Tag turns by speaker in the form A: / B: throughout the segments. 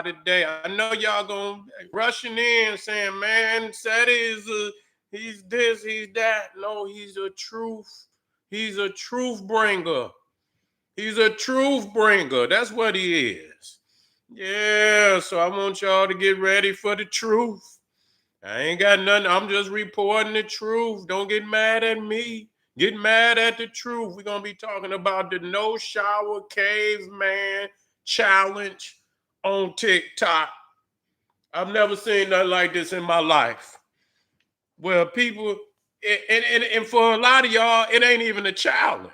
A: today. I know y'all gonna rushing in saying, man, Seti is he's this, he's that. No, he's a truth. He's a truth bringer. He's a truth bringer. That's what he is. Yeah, so I want y'all to get ready for the truth. I ain't got nothing. I'm just reporting the truth. Don't get mad at me. Get mad at the truth. We're going to be talking about the No Shower Caveman challenge on TikTok. I've never seen nothing like this in my life. Well, people, and for a lot of y'all, it ain't even a challenge.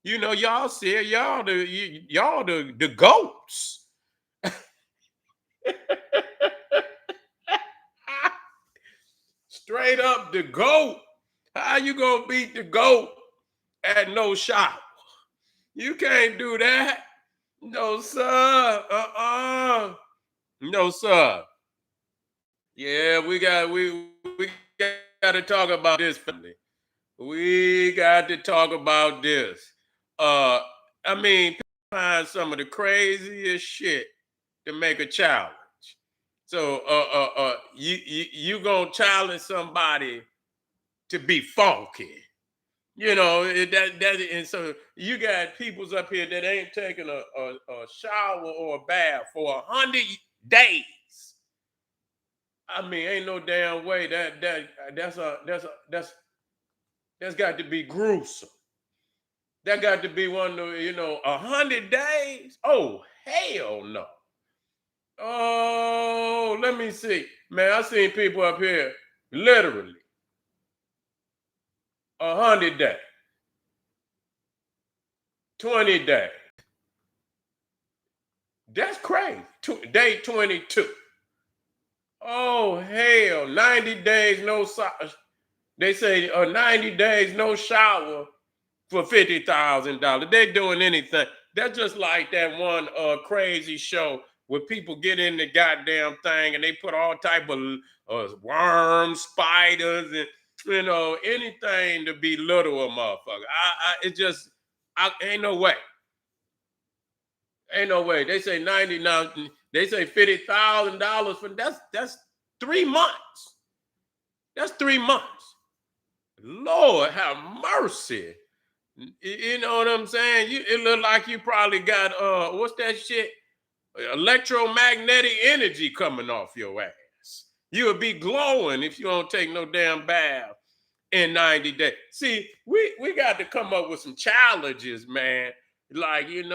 A: You know, y'all see it, y'all the goats. Straight up the goat. How you gonna beat the goat at no shower? You can't do that. No, sir. No, sir. Yeah, we got to talk about this, family. We got to talk about this. I mean, find some of the craziest shit to make a challenge. So, you gonna challenge somebody to be funky? You know and so you got peoples up here that ain't taking a shower or a bath for 100 days. I mean, ain't no damn way that's got to be gruesome. That got to be one of 100 days. Oh hell no. Oh, let me see, man. I seen people up here literally 100 days, 20 days. That's crazy. Day 22. Oh hell, 90 days no they say 90 days no shower for $50,000. They doing anything. That's just like that one crazy show where people get in the goddamn thing and they put all type of worms, spiders, and anything to belittle a motherfucker. It just ain't no way. Ain't no way. They say 90 now. They say $50,000 for that's 3 months. That's 3 months. Lord have mercy. You know what I'm saying? It look like you probably got what's that shit? Electromagnetic energy coming off your ass. You would be glowing if you don't take no damn bath in 90 days. See, we got to come up with some challenges, man. Like, reading,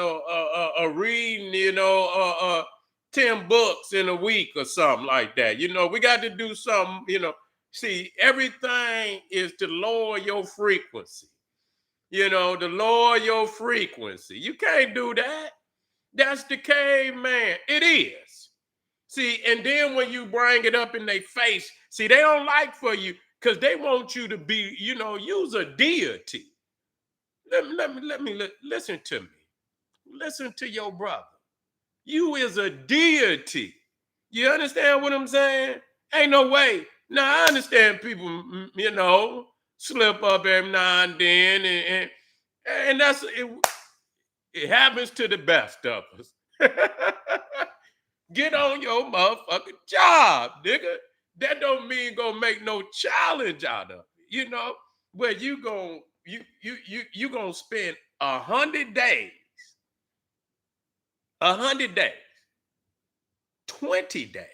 A: 10 books in a week or something like that. We got to do something, See, everything is to lower your frequency. To lower your frequency. You can't do that. That's the caveman. It is. See, and then when you bring it up in their face, see, they don't like for you because they want you to be, use a deity. Let me listen to me. Listen to your brother. You is a deity. You understand what I'm saying? Ain't no way. Now, I understand people, slip up every now and then, and that's it happens to the best of us. Get on your motherfucking job, nigga. That don't mean gonna make no challenge out of it, where you gonna spend 100 days, 100 days, 20 days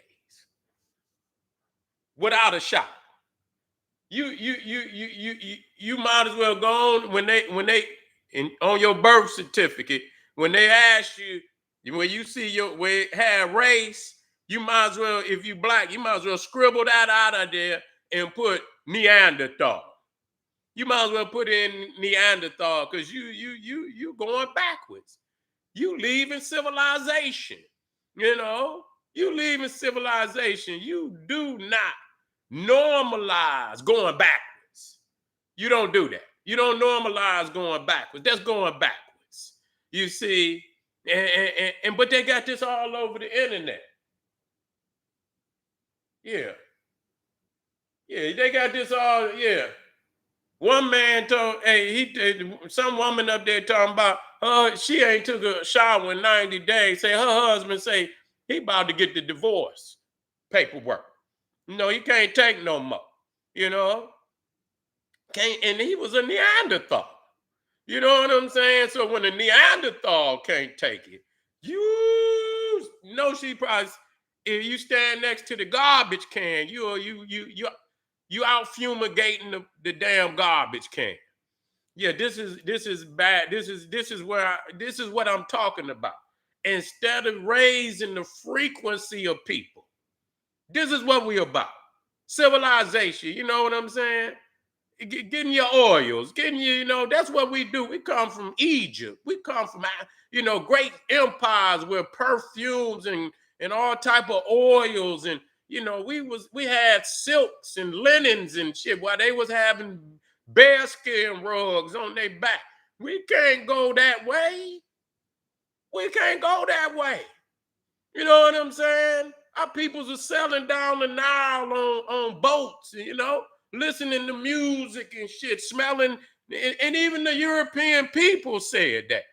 A: without a shower. You might as well go on when they on your birth certificate, when they ask you, when you see where it had race, you might as well, if you black, you might as well scribble that out of there and put Neanderthal. You might as well put in Neanderthal because you going backwards. You leaving civilization. You leaving civilization. You do not normalize going backwards. You don't do that. You don't normalize going backwards. That's going backwards. You see, but they got this all over the internet. Yeah. Yeah, they got this all, yeah. One man told, some woman up there talking about she ain't took a shower in 90 days. Say her husband say He about to get the divorce paperwork. He can't take no more. You know, can't, and he was a Neanderthal. You know what I'm saying? So when a Neanderthal can't take it, you know she probably, if you stand next to the garbage can, you out fumigating the damn garbage can. Yeah, this is bad. This is what I'm talking about. Instead of raising the frequency of people, this is what we about. Civilization. You know what I'm saying? Getting your oils, getting that's what we do. We come from Egypt. We come from great empires with perfumes and all type of oils, and we had silks and linens and shit while they was having bearskin rugs on their back. We can't go that way. We can't go that way. You know what I'm saying? Our peoples are sailing down the Nile on boats, listening to music and shit, smelling, and even the European people said that.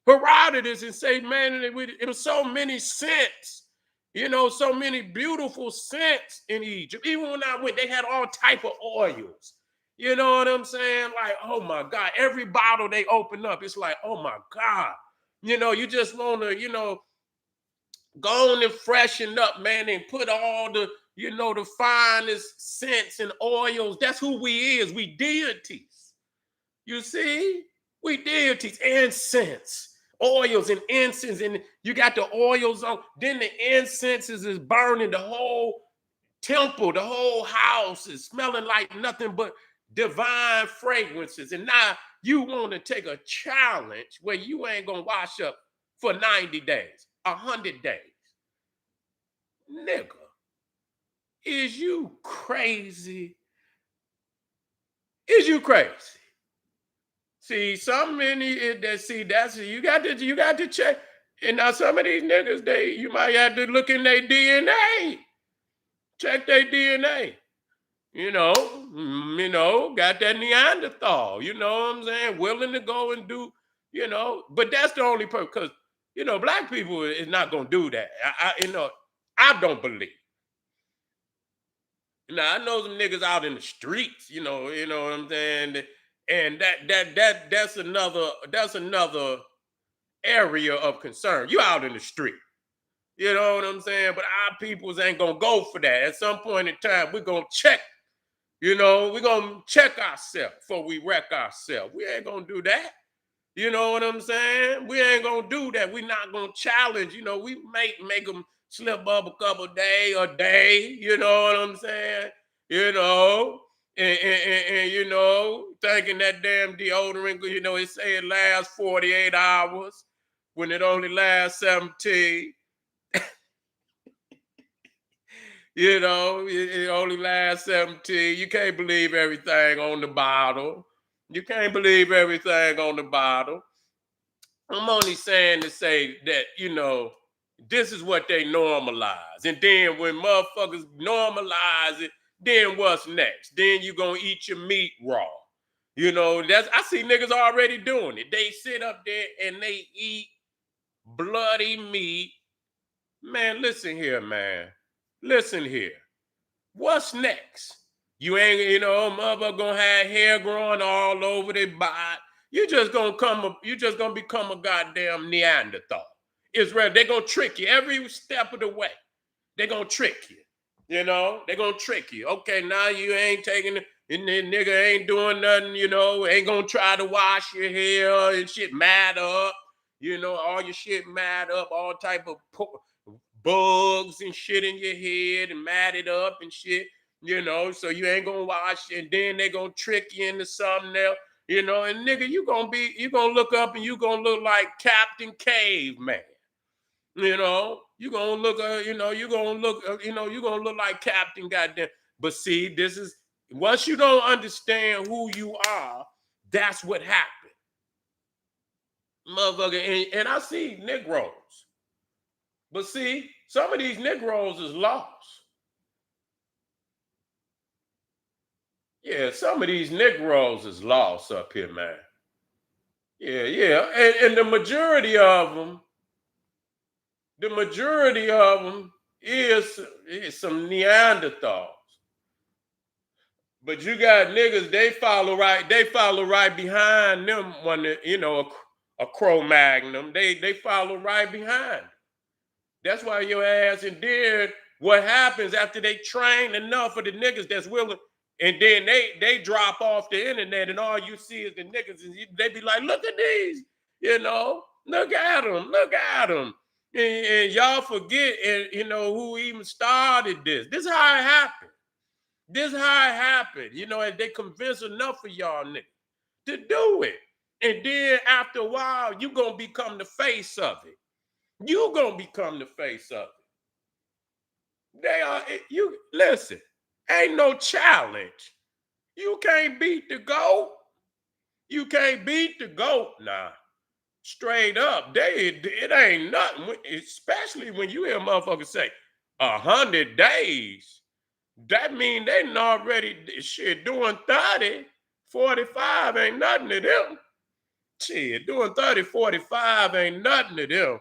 A: Herodotus and say, man, it was so many scents, so many beautiful scents in Egypt. Even when I went, they had all type of oils. You know what I'm saying? Like, oh my God, every bottle they open up, it's like, oh my God. You just want to, go on and freshen up, man, and put all the finest scents and oils. That's who we is. We deities. You see? We deities. Incense, oils and incense. And you got the oils on. Then the incenses is burning. The whole temple, the whole house is smelling like nothing but divine fragrances. And now you want to take a challenge where you ain't going to wash up for 90 days, 100 days. Nigga, is you crazy? Is you crazy? See, some many that see that's you got to check. And now some of these niggas, you might have to look in their DNA. Check their DNA. Got that Neanderthal, you know what I'm saying? Willing to go and do, but that's the only purpose, because black people is not gonna do that. I don't believe. Now I know some niggas out in the streets, you know what I'm saying? And that's another area of concern. You out in the street. You know what I'm saying? But our peoples ain't gonna go for that. At some point in time, we're gonna check. We're gonna check ourselves before we wreck ourselves. We ain't gonna do that. You know what I'm saying? We ain't gonna do that. We're not gonna challenge. We make them slip up a couple days, a day. You know what I'm saying? And thinking that damn deodorant. It say it lasts 48 hours when it only lasts 17. It only lasts 17. You can't believe everything on the bottle. You can't believe everything on the bottle. I'm only saying to say that, this is what they normalize. And then when motherfuckers normalize it, then what's next? Then you gonna eat your meat raw. I see niggas already doing it. They sit up there and they eat bloody meat. Man, listen here, man. Listen here. What's next? You ain't, motherfucker gonna have hair growing all over their body. You just gonna become a goddamn Neanderthal. Israel, they're gonna trick you every step of the way. They're gonna trick you. They're gonna trick you. Okay, now you ain't taking it, and the nigga ain't doing nothing, ain't gonna try to wash your hair and shit mad up. All your shit mad up, all type of bugs and shit in your head and matted up and shit, so you ain't gonna wash, and then they gonna trick you into something else, and nigga, you gonna look up and you gonna look like Captain Caveman. You gonna look, you gonna look like Captain Goddamn. But see, this is once you don't understand who you are, that's what happened, motherfucker. And I see Negroes. But see, some of these Negroes is lost. Yeah, some of these Negroes is lost up here, man. Yeah. And the majority of them, The majority of them is some Neanderthals. But you got niggas, they follow right behind them when a Cro-Magnon. They follow right behind. That's why your ass, and then what happens after they train enough of the niggas that's willing, and then they drop off the internet, and all you see is the niggas, and they be like, look at these, look at them, look at them. And y'all forget, and who even started this. This is how it happened. This is how it happened. And they convince enough of y'all niggas to do it. And then after a while, you gonna become the face of it. You gonna become the face of it. You listen, ain't no challenge. You can't beat the GOAT. You can't beat the GOAT. Nah. Straight up. It ain't nothing, especially when you hear motherfuckers say 100 days. That mean they already shit doing 30, 45 ain't nothing to them. Shit, doing 30, 45 ain't nothing to them.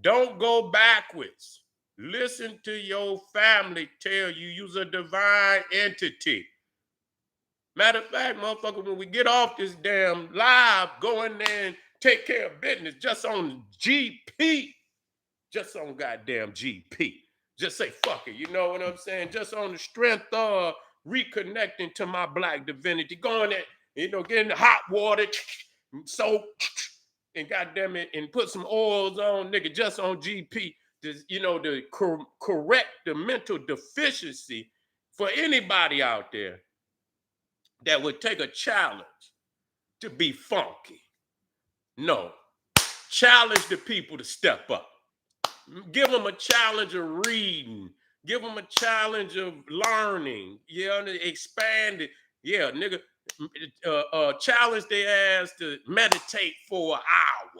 A: Don't go backwards. Listen to your family tell you you's a divine entity. Matter of fact, motherfucker, when we get off this damn live, go in there and take care of business just on GP. Just on goddamn GP. Just say fuck it, you know what I'm saying? Just on the strength of reconnecting to my black divinity. Going there, get in the hot water, soak, and goddamn it, and put some oils on, nigga, just on GP. To correct the mental deficiency for anybody out there that would take a challenge to be funky. No. Challenge the people to step up. Give them a challenge of reading. Give them a challenge of learning. Expand it. Yeah, nigga. Challenge their ass to meditate for an hour.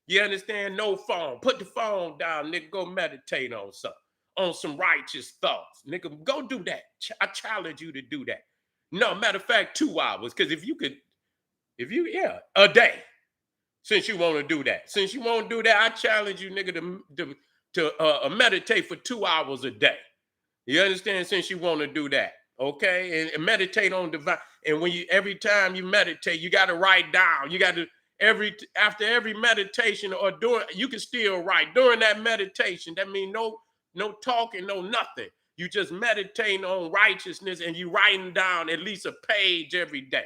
A: You understand? No phone. Put the phone down, nigga. Go meditate on something. On some righteous thoughts. Nigga, go do that. I challenge you to do that. No, matter of fact, 2 hours. Because a day. Since you want to do that. Since you want to do that, I challenge you, nigga, to meditate for 2 hours a day. You understand? Since you want to do that, okay? And meditate on divine. And every time you meditate, you got to write down. You got to after every meditation or you can still write during that meditation. That means no talking, no nothing. You just meditating on righteousness and you writing down at least a page every day.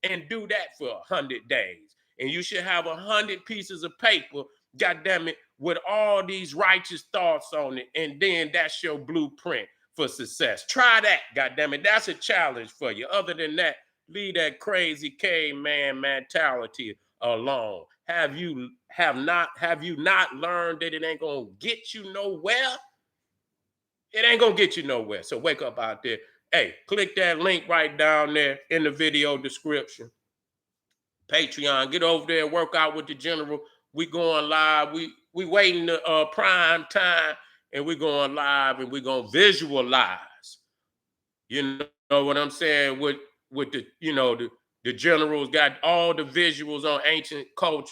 A: And do that for 100 days. And you should have 100 pieces of paper, goddamn it, with all these righteous thoughts on it. And then that's your blueprint for success. Try that, goddamn it. That's a challenge for you. Other than that, leave that crazy caveman mentality alone. Have you not learned that it ain't gonna get you nowhere? It ain't gonna get you nowhere. So wake up out there. Hey, click that link right down there in the video description. Patreon, get over there and work out with the general. We going live. We waiting the prime time, and we going live, and we gonna visualize. You know what I'm saying? With the the generals got all the visuals on ancient culture.